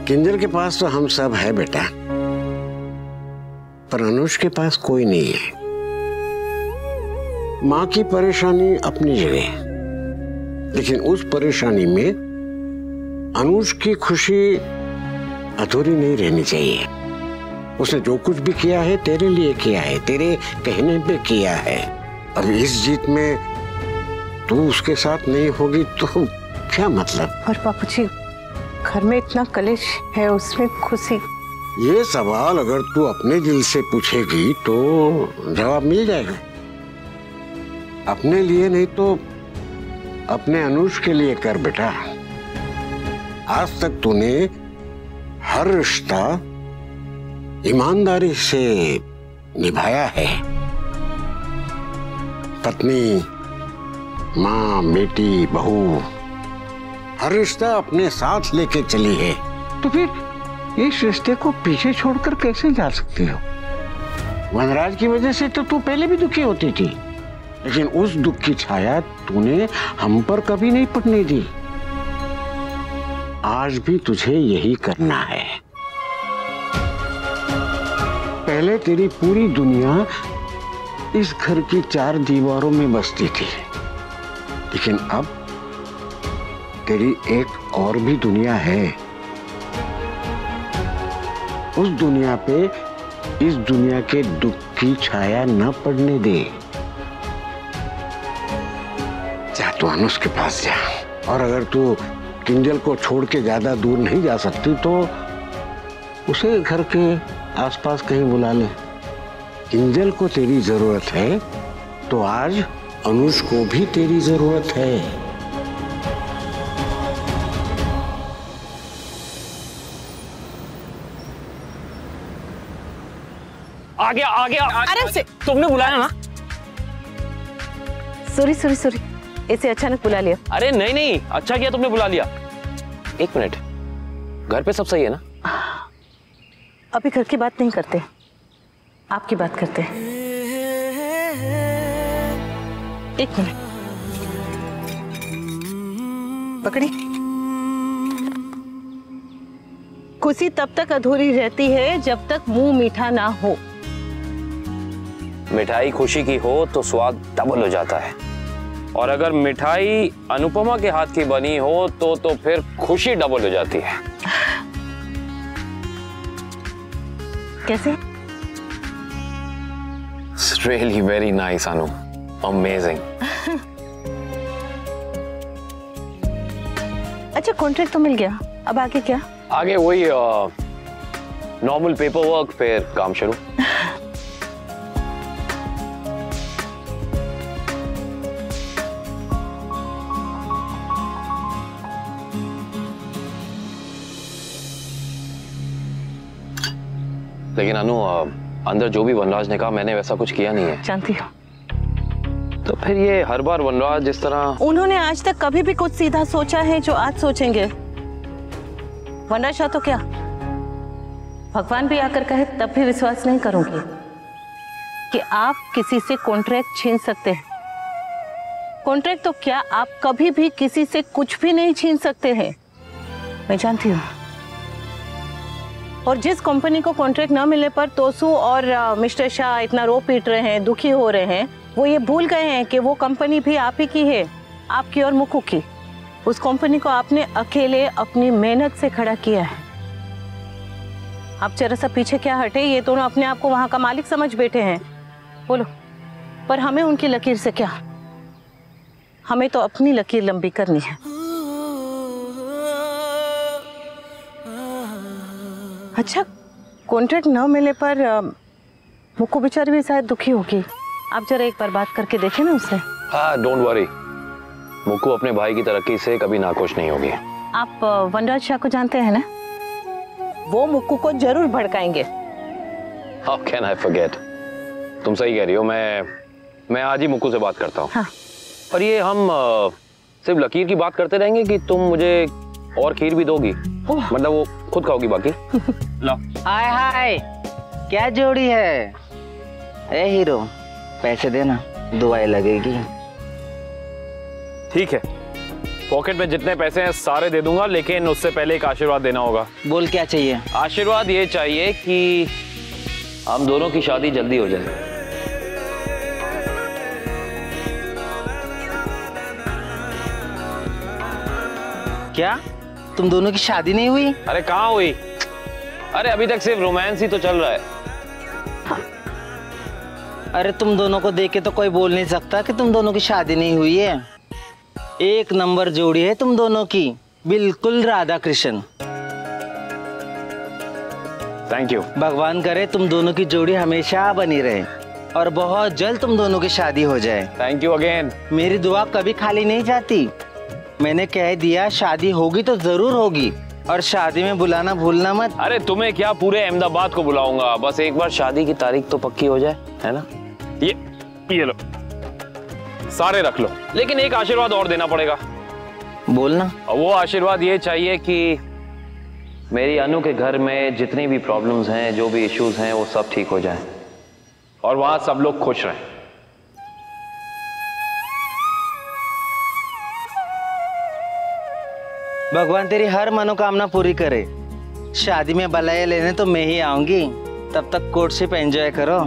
किंजल के पास तो हम सब है बेटा, पर अनुज के पास कोई नहीं है। माँ की परेशानी अपनी जगह, लेकिन उस परेशानी में अनुज की खुशी अधूरी नहीं रहनी चाहिए। उसने जो कुछ भी किया है तेरे लिए किया है, तेरे कहने पे किया है। अब इस जीत में तू उसके साथ नहीं होगी तो क्या मतलब? और बापूजी, घर में इतना कलेश है, उसमें खुशी। ये सवाल अगर तू अपने दिल से पूछेगी तो जवाब मिल जाएगा। अपने लिए नहीं तो अपने अनुज के लिए कर बेटा। आज तक तूने हर रिश्ता ईमानदारी से निभाया है। पत्नी, माँ, बेटी, बहू, हर रिश्ता अपने साथ लेके चली है। तो फिर इस रिश्ते को पीछे छोड़कर कैसे जा सकती हो? वनराज की वजह से तो तू पहले भी दुखी होती थी, लेकिन उस दुख की छाया तूने हम पर कभी नहीं पड़ने दी। आज भी तुझे यही करना है। पहले तेरी पूरी दुनिया इस घर की 4 दीवारों में बसती थी, लेकिन अब तेरी एक और भी दुनिया है। उस दुनिया पे इस दुनिया के दुख की छाया न पड़ने दे। जा तू अनुज के पास जा, और अगर तू किंजल को छोड़ के ज्यादा दूर नहीं जा सकती तो उसे घर के आसपास कहीं बुला ले। किंजल को तेरी जरूरत है तो आज अनुज को भी तेरी जरूरत है। आगे आगे अरे से तुमने बुलाया ना? सॉरी, इसे अचानक बुला लिया। अरे नहीं नहीं, अच्छा किया तुमने बुला लिया। 1 मिनट, घर पे सब सही है ना? अभी घर की बात नहीं करते, आपकी बात करते हैं। 1 मिनट पकड़ी। खुशी तब तक अधूरी रहती है जब तक मुंह मीठा ना हो। मिठाई खुशी की हो तो स्वाद डबल हो जाता है, और अगर मिठाई अनुपमा के हाथ की बनी हो तो फिर खुशी डबल हो जाती है। कैसे? It's really very nice, Anu. Amazing। अच्छा, कॉन्ट्रैक्ट तो मिल गया, अब आगे क्या? आगे वही नॉर्मल पेपर वर्क, फिर काम शुरू। लेकिन अनु, अंदर जो भी वनराज ने कहा मैंने वैसा कुछ किया नहीं है। जानती हो। तो फिर ये हर बार वनराज जिस तरह। उन्होंने आज तक कभी भी कुछ सीधा सोचा है जो आज सोचेंगे? वनराज तो क्या, भगवान भी आकर कहे तब भी विश्वास नहीं करूंगी कि आप किसी से कॉन्ट्रैक्ट छीन सकते हैं। कॉन्ट्रैक्ट तो क्या, आप कभी भी किसी से कुछ भी नहीं छीन सकते हैं। मैं जानती हूँ। और जिस कंपनी को कॉन्ट्रैक्ट न मिलने पर तोसू और मिस्टर शाह इतना रो पीट रहे हैं, दुखी हो रहे हैं, वो ये भूल गए हैं कि वो कंपनी भी आप ही की है, आपकी और मुक्कू की। उस कंपनी को आपने अकेले अपनी मेहनत से खड़ा किया है। आप जरा सा पीछे क्या हटे, ये दोनों अपने आप को वहां का मालिक समझ बैठे हैं। बोलो, पर हमें उनकी लकीर से क्या, हमें तो अपनी लकीर लंबी करनी है। अच्छा, कॉन्ट्रैक्ट न मिलने पर मुक्कू बेचारी भी शायद दुखी होगी। आप जरा एक बार बात करके देखें ना उससे। हाँ, डोंट वरी, मुक्कू अपने भाई की तरक्की से कभी नाखुश नहीं होगी। आप वनराज शाह को जानते हैं ना? वो मुक्कू को जरूर भड़काएंगे। How can I forget? तुम सही कह रही हो, मैं आज ही मुक्कू से बात करता हूँ। हाँ। और ये हम सिर्फ लकीर की बात करते रहेंगे कि तुम मुझे और खीर भी दोगी? मतलब वो खुद खाओगी बाकी? लो। हाय हाय, क्या जोड़ी है? ए हीरो, पैसे देना, दुआएं लगेगी। ठीक है, पॉकेट में जितने पैसे हैं सारे दे दूंगा, लेकिन उससे पहले एक आशीर्वाद देना होगा। बोल क्या चाहिए? आशीर्वाद ये चाहिए कि हम दोनों की शादी जल्दी हो जाए। क्या तुम दोनों की शादी नहीं हुई? अरे कहाँ हुई? अरे अभी तक सिर्फ रोमांस ही तो चल रहा है। अरे तुम दोनों को देख के तो कोई बोल नहीं सकता कि तुम दोनों की शादी नहीं हुई है। एक नंबर जोड़ी है तुम दोनों की, बिल्कुल राधा कृष्ण। Thank you. भगवान करे तुम दोनों की जोड़ी हमेशा बनी रहे और बहुत जल्द तुम दोनों की शादी हो जाए। Thank you again. मेरी दुआ कभी खाली नहीं जाती। मैंने कह दिया शादी होगी तो जरूर होगी, और शादी में बुलाना भूलना मत। अरे तुम्हें क्या, पूरे अहमदाबाद को बुलाऊंगा, बस एक बार शादी की तारीख तो पक्की हो जाए, है ना? ये लो, सारे रख लो, लेकिन एक आशीर्वाद और देना पड़ेगा। बोलना। वो आशीर्वाद ये चाहिए कि मेरी अनु के घर में जितनी भी प्रॉब्लम्स हैं, जो भी इश्यूज हैं, वो सब ठीक हो जाएं और वहां सब लोग खुश रहें। भगवान तेरी हर मनोकामना पूरी करे। शादी में बधाई लेने तो मैं ही आऊंगी, तब तक कोर्टशिप एंजॉय करो।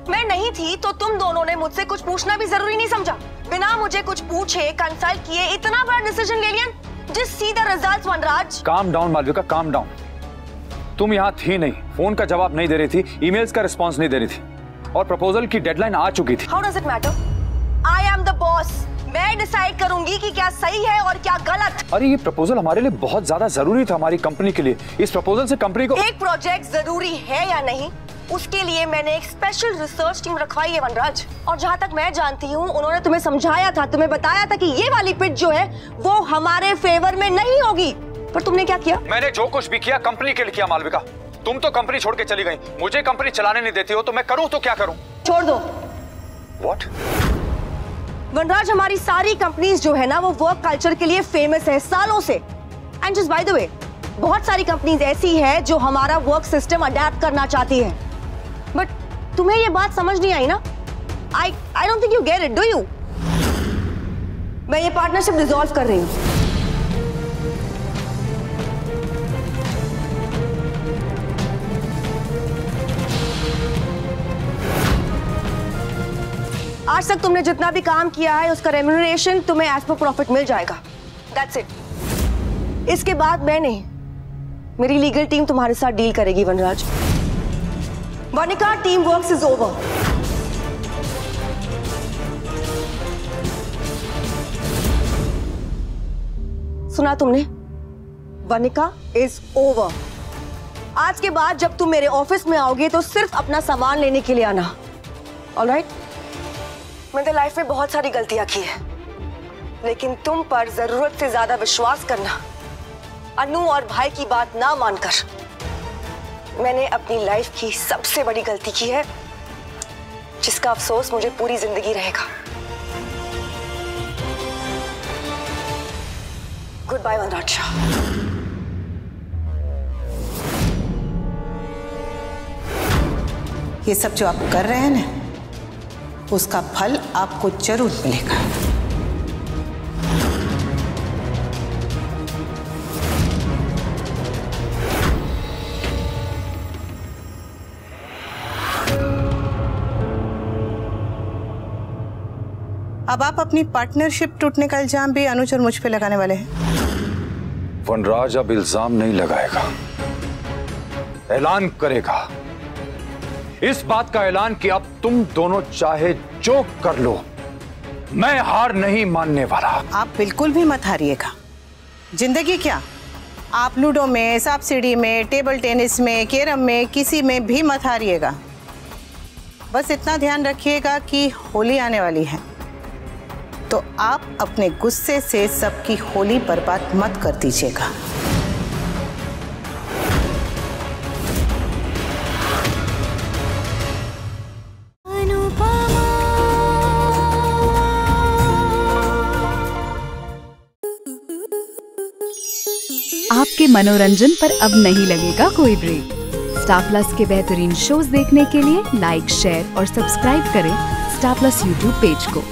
मैं नहीं थी तो तुम दोनों ने मुझसे कुछ पूछना भी जरूरी नहीं समझा। बिना मुझे कुछ पूछे, कंसल्ट किए इतना बड़ा डिसीजन ले लिया। जिस सीधा रिजल्ट्स वनराज। Calm down Malvika, calm down. तुम यहाँ थी नहीं, फोन का जवाब नहीं दे रही थी, ईमेल्स का रिस्पांस नहीं दे रही थी, और प्रपोजल की डेडलाइन आ चुकी थी। How does it matter? I am the boss. मैं डिसाइड करूंगी कि क्या सही है और क्या गलत। अरे ये प्रपोजल हमारे लिए बहुत ज्यादा जरूरी था, हमारी कंपनी के लिए। इस प्रपोजल से कंपनी को एक प्रोजेक्ट जरूरी है या नहीं, उसके लिए मैंने एक स्पेशल रिसर्च टीम रखवाई है वनराज। और जहाँ तक मैं जानती हूँ, उन्होंने तुम्हें समझाया था, तुम्हें बताया था कि ये वाली पिच जो है वो हमारे फेवर में नहीं होगी। पर तुमने क्या किया? मैंने जो कुछ भी किया कंपनी के लिए किया मालविका। तुम तो कंपनी छोड़ के चली गई, मुझे कंपनी चलाने नहीं देती हो, तो मैं करूँ तो क्या करूँ? छोड़ दो। What? वनराज, हमारी सारी कंपनीज जो है ना, वो वर्क कल्चर के लिए फेमस है सालों से। And just by the way, बहुत सारी कंपनीज ऐसी है जो हमारा वर्क सिस्टम अडैप्ट करना चाहती है। बट तुम्हें ये बात समझ नहीं आई ना? I don't think you get it, do you? मैं ये पार्टनरशिप डिसॉल्व कर रही हूँ। आज तक तुमने जितना भी काम किया है उसका रेम्यूनरेशन तुम्हें एज पर प्रॉफिट मिल जाएगा। That's it। इसके बाद मैं नहीं, मेरी लीगल टीम तुम्हारे साथ डील करेगी वनराज। Vanika, team works is over. सुना तुमने? Vanika is over. आज के बाद जब तुम मेरे ऑफिस में आओगे तो सिर्फ अपना सामान लेने के लिए आना। ऑलराइट? मैंने लाइफ में बहुत सारी गलतियां की है, लेकिन तुम पर जरूरत से ज्यादा विश्वास करना, अनु और भाई की बात ना मानकर, मैंने अपनी लाइफ की सबसे बड़ी गलती की है, जिसका अफसोस मुझे पूरी जिंदगी रहेगा। गुड बाय वनराज। ये सब जो आप कर रहे हैं ना, उसका फल आपको जरूर मिलेगा। अब आप अपनी पार्टनरशिप टूटने का इल्जाम भी अनुज और मुझ पे लगाने वाले हैं। वनराज अब इल्जाम नहीं लगाएगा, ऐलान करेगा। इस बात का ऐलान कि अब तुम दोनों चाहे जो कर लो, मैं हार नहीं मानने वाला। आप बिल्कुल भी मत हारिएगा। जिंदगी क्या, आप लूडो में, सांप सीढ़ी में, टेबल टेनिस में, कैरम में, किसी में भी मत हारिएगा। बस इतना ध्यान रखिएगा कि होली आने वाली है, तो आप अपने गुस्से से सबकी होली बर्बाद मत कर दीजिएगा। आपके मनोरंजन पर अब नहीं लगेगा कोई ब्रेक। स्टार प्लस के बेहतरीन शोज देखने के लिए लाइक, शेयर और सब्सक्राइब करें स्टार प्लस यूट्यूब पेज को।